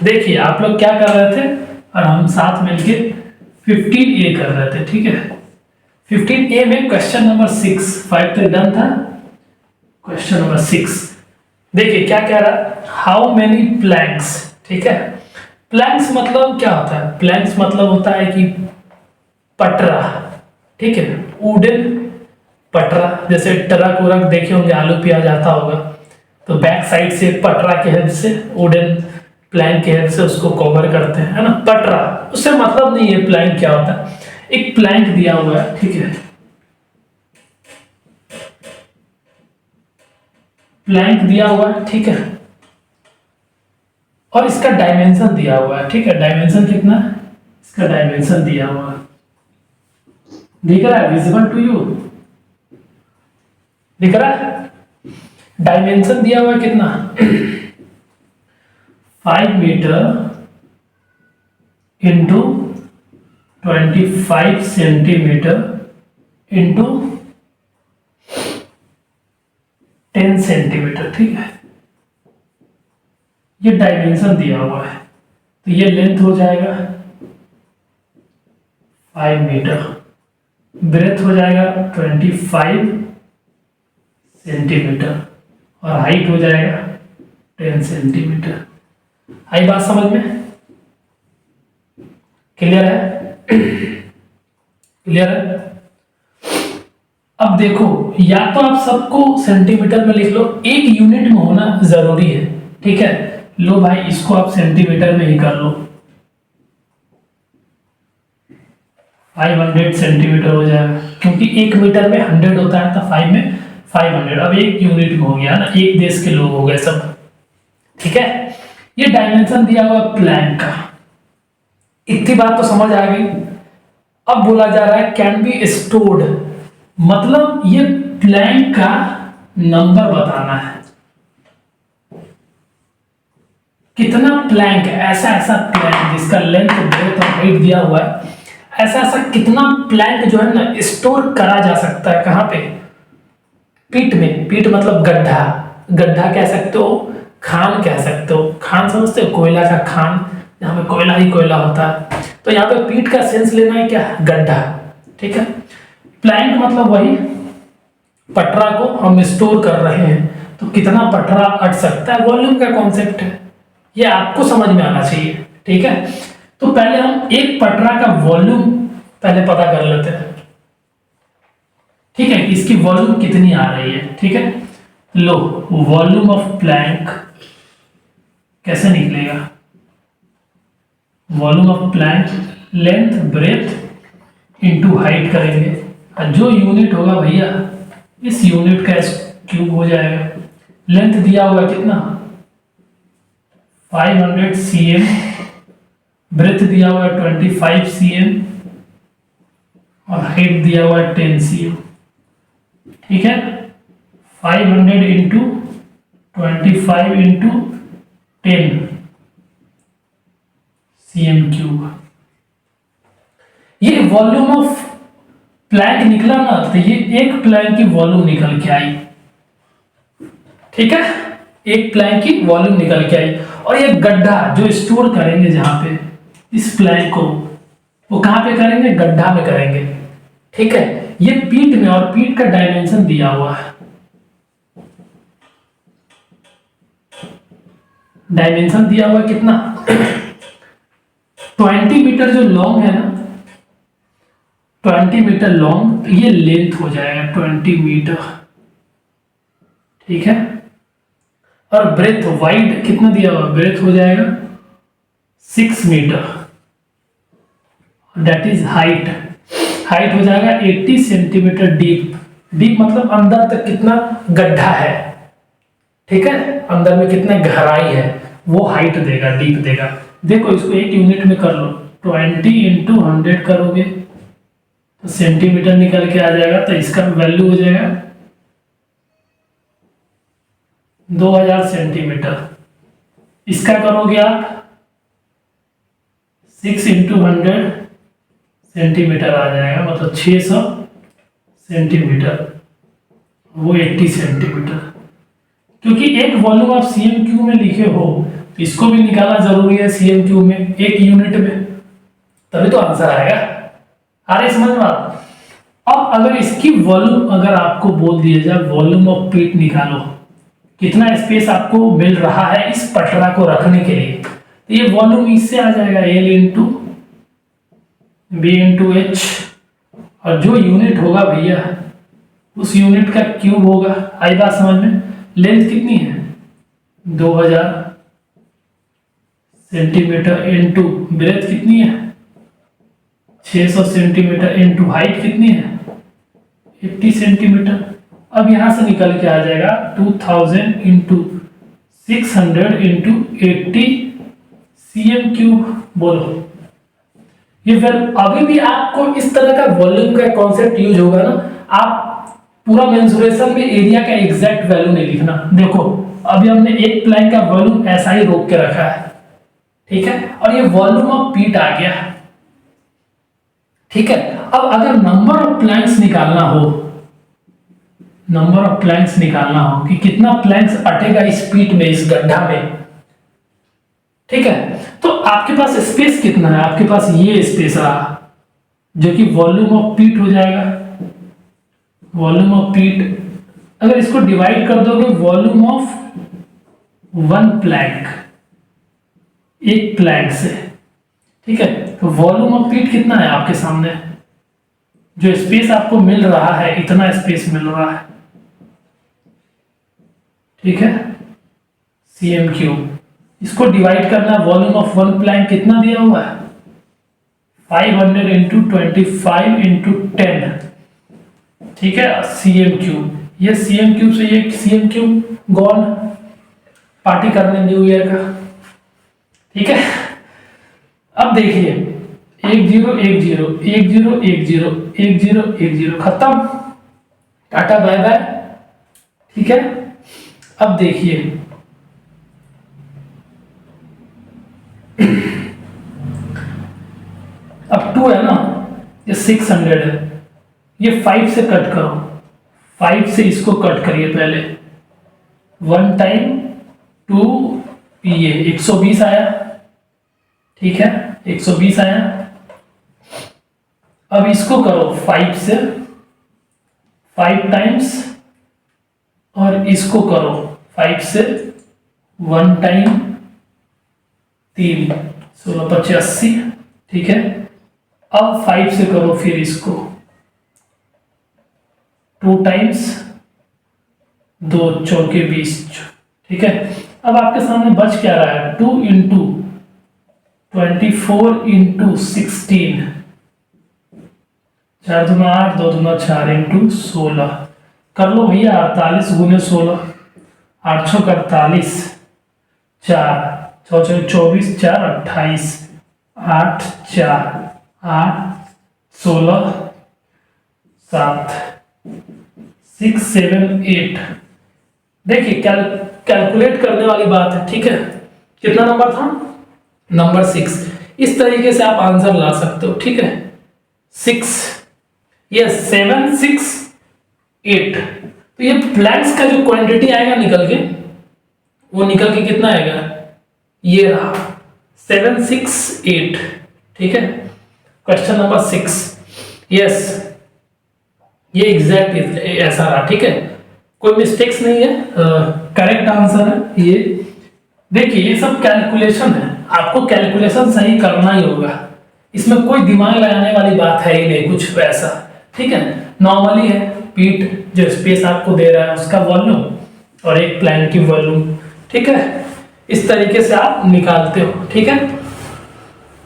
देखिए आप लोग क्या कर रहे थे और हम साथ मिलके 15A कर रहे थे, ठीक है। 15A में क्वेश्चन नंबर 6, 5 तो डन था। क्वेश्चन नंबर 6 देखिए क्या कह रहा है, हाउ मेनी प्लैंक्स, ठीक है। प्लैंक्स मतलब क्या होता है, प्लैंक्स मतलब होता है कि पटरा, ठीक है, वुडन पटरा। जैसे ट्रक वरक देखे होंगे, आलू प्याज आता होगा तो बैक साइड से पटरा के हेल्प से, वुडन प्लैंक के हेल्प से उसको कवर करते हैं, है ना। पटरा उससे मतलब नहीं है प्लैंक क्या होता है। एक प्लैंक दिया हुआ है, ठीक है, प्लैंक दिया हुआ है, ठीक है, और इसका डायमेंशन दिया हुआ है, ठीक है। डायमेंशन कितना है, इसका डायमेंशन दिया हुआ है, दिख रहा है, विजिबल टू यू, दिख रहा है। डायमेंशन दिया हुआ है कितना 5 metre into 25 centimetre into 10 centimetre, ठीक है। ये डायमेंशन दिया हुआ है, तो ये लेंथ हो जाएगा 5 मीटर, ब्रेथ हो जाएगा 25 सेंटीमीटर और हाइट हो जाएगा 10 सेंटीमीटर। आई बात समझ में, क्लियर है? क्लियर है? अब देखो, या तो आप सबको सेंटीमीटर में लिख लो, एक यूनिट में होना जरूरी है, ठीक है। लो भाई, इसको आप सेंटीमीटर में ही कर लो, 500 सेंटीमीटर हो जाएगा, क्योंकि 1 मीटर में 100 होता है, तो 5 में 500। अब एक यूनिट में हो गया ना, एक देश के लोग हो गए सब, ठीक है। ये डायमेंशन दिया हुआ प्लैंक का, इतनी बात तो समझ आ गई। अब बोला जा रहा है कैन बी स्टोर्ड, मतलब ये प्लैंक का नंबर बताना है, कितना प्लैंक, ऐसा ऐसा प्लैंक जिसका लेंथ ब्रेथ और हाइट दिया हुआ है, ऐसा ऐसा कितना प्लैंक जो है ना स्टोर करा जा सकता है, कहां पे, पीठ में। पीठ मतलब गड्ढा, गड्ढा कह सकते हो, खान कह सकते हो, खान समझते हो, कोयला का खान, जहां पे कोयला ही कोयला होता है। तो यहाँ पे पीठ का सेंस लेना है क्या, गड्ढा, ठीक है। प्लैंक मतलब वही पटरा को हम स्टोर कर रहे हैं, तो कितना पटरा अट सकता है, वॉल्यूम का कॉन्सेप्ट है, ये आपको समझ में आना चाहिए, ठीक है। तो पहले हम एक पटरा का वॉल्यूम पहले पता कर लेते हैं, ठीक है, इसकी वॉल्यूम कितनी आ रही है, ठीक है। लो, वॉल्यूम ऑफ प्लैंक कैसे निकलेगा, volume of Planck length breadth into height करेंगे, और जो यूनिट होगा भैया इस यूनिट का क्यूब हो जाएगा। लेंथ दिया हुआ कितना 500 cm, ब्रेथ दिया हुआ 25 cm और हाइट दिया हुआ 10 cm, ठीक है। 500 इंटू 25 इंटू 10 cm क्यूब। ये वॉल्यूम ऑफ प्लैंक निकला ना, तो ये एक प्लैंक की वॉल्यूम निकल के आई, ठीक है, एक प्लैंक की वॉल्यूम निकल के आई। और ये गड्ढा जो स्टोर करेंगे जहां पे इस प्लैंक को, वो कहां पे करेंगे, गड्ढा में करेंगे, ठीक है। ये पीठ में, और पीठ का डायमेंशन दिया हुआ है, डायमेंशन दिया हुआ कितना 20 मीटर जो लॉन्ग है ना, 20 मीटर लॉन्ग, तो ये लेंथ हो जाएगा 20 मीटर, ठीक है। और ब्रेथ वाइड कितना दिया हुआ, ब्रेथ हो जाएगा 6 metre, that is height, height हो जाएगा 80 सेंटीमीटर डीप। डीप मतलब अंदर तक कितना गड्ढा है, ठीक है, अंदर में कितना गहराई है, वो हाइट देगा, डीप देगा। देखो इसको एक यूनिट में कर लो, 20 इंटू 100 करोगे तो सेंटीमीटर निकल के आ जाएगा, तो इसका वैल्यू हो जाएगा 2000 सेंटीमीटर। इसका करोगे आप 6 इंटू 100 सेंटीमीटर आ जाएगा, मतलब 600 सेंटीमीटर, वो 80 सेंटीमीटर। क्योंकि एक वॉल्यूम आप CM क्यू में लिखे हो, इसको भी निकालना जरूरी है सीएम क्यूब में, एक यूनिट में, तभी तो आंसर आएगा। आ रही समझ में बात? अब अगर इसकी वॉल्यूम अगर आपको बोल दिया जाए वॉल्यूम ऑफ पीट निकालो, कितना स्पेस आपको मिल रहा है इस पटरा को रखने के लिए, तो ये वॉल्यूम इससे आ जाएगा L into B into H, और जो यूनिट होगा भैया उस यूनिट का क्यूब होगा। आई बात समझ में? लेंथ कितनी है 2000 सेंटीमीटर इंटू ब्रेथ कितनी है 600 सेंटीमीटर इंटू हाइट कितनी है 80 सेंटीमीटर। अब यहां से निकल के आ जाएगा 2000 इंटू 600 इंटू 80 सीएम क्यूब। बोलो ये फिर अभी भी आपको इस तरह का वॉल्यूम का कॉन्सेप्ट यूज होगा ना, आप पूरा मेंसुरेशन में एरिया का एग्जैक्ट वैल्यू नहीं लिखना। देखो अभी हमने एक प्लैंक का वॉल्यूम ऐसा ही रोक के रखा है, ठीक है, और ये वॉल्यूम ऑफ पीट आ गया, ठीक है। अब अगर नंबर ऑफ प्लैंक्स निकालना हो, नंबर ऑफ प्लैंक्स निकालना हो कि कितना प्लैंक्स अटेगा इस पीट में, इस गड्ढा में, ठीक है, तो आपके पास स्पेस कितना है, आपके पास ये स्पेस रहा जो कि वॉल्यूम ऑफ पीट हो जाएगा। वॉल्यूम ऑफ पीट अगर इसको डिवाइड कर दोगे वॉल्यूम ऑफ वन प्लैंक, एक प्लैंक से, ठीक है, तो वॉल्यूम ऑफ पीट कितना है आपके सामने, जो स्पेस आपको मिल रहा है इतना स्पेस मिल रहा है, ठीक है, सीएम क्यूब। इसको डिवाइड करना, वॉल्यूम ऑफ वन प्लैंक कितना दिया हुआ है 500 इंटू 25 इंटू 10, ठीक है, सीएम क्यूब। ये सीएम क्यूब से ये सीएम क्यूब गॉन, पार्टी करने न्यू ईयर का, ठीक है। अब देखिए 1 0 1 0 1 0 1 0 1 0 1 0 खत्म, टाटा बाय बाय, ठीक है। अब देखिए अब 2 है ना, ये 600 है, ये 5 से कट करो, 5 से इसको कट करिए पहले, 1 टाइम 2 ये 120 आया, ठीक है, 120 आया। अब इसको करो 5 से, 5 टाइम्स, और इसको करो 5 से 1 टाइम 3 16 85, ठीक है। अब 5 से करो फिर इसको 2 टाइम्स, 2 चौके 20, ठीक है। अब आपके सामने बच क्या रहा है 2 इंटू 24 इंटू 16, 4 दूना 8 2 दूना 4 इंटू 16, कर लो भैया 48 गुने 16, 8 छो 48, 4 6 6 24 4 28, 8 4 8 16 7 6 7 8। देखिए कैलकुलेट करने वाली बात है, ठीक है। कितना नंबर था नंबर 6। इस तरीके से आप आंसर ला सकते हो, ठीक है। 6 ये 7 6 8, तो ये प्लैंक्स का जो क्वांटिटी आएगा निकल के, वो निकल के कितना आएगा, ये रहा 7 6 8, ठीक है। क्वेश्चन नंबर 6, यस ये एग्जैक्ट ऐसा रहा, ठीक है, कोई मिस्टेक्स नहीं है, करेक्ट आंसर है ये। देखिए ये सब कैलकुलेशन है, आपको कैलकुलेशन सही करना ही होगा, इसमें कोई दिमाग लगाने वाली बात है ही नहीं कुछ वैसा, ठीक है। नॉर्मली है पीट जो स्पेस आपको दे रहा है उसका वॉल्यूम और एक प्लैंक की वॉल्यूम, ठीक है, इस तरीके से आप निकालते हो, ठीक है।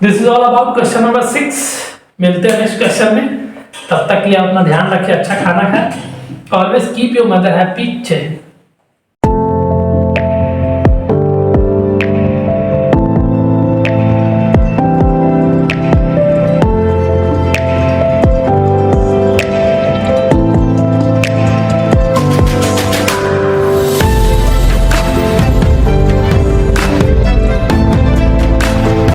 This is all about question number 6। मिलते हैं नेक्स्ट क्वेश्चन में, तब तक के लिए अपना ध्यान रखें, अच्छा खाना खाएं, always keep your mother happy.